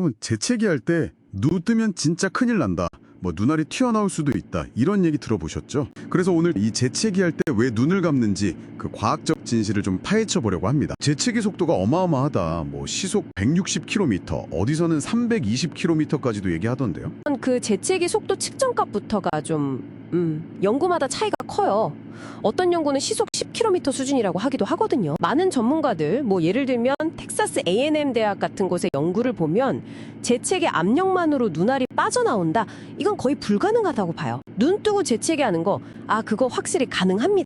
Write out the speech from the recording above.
여러분, 재채기 할 때 눈 뜨면 진짜 큰일 난다, 뭐 눈알이 튀어나올 수도 있다, 이런 얘기 들어보셨죠? 그래서 오늘 이 재채기 할 때 왜 눈을 감는지 그 과학적 진실을 좀 파헤쳐 보려고 합니다. 재채기 속도가 어마어마하다, 뭐 시속 160km, 어디서는 320km까지도 얘기하던데요. 그 재채기 속도 측정값부터가 좀 연구마다 차이가 커요. 어떤 연구는 시속 10km 수준이라고 하기도 하거든요. 많은 전문가들, 뭐 예를 들면 텍사스 A&M 대학 같은 곳의 연구를 보면 재채기 압력만으로 눈알이 빠져나온다, 이건 거의 불가능하다고 봐요. 눈 뜨고 재채기 하는 거, 그거 확실히 가능합니다.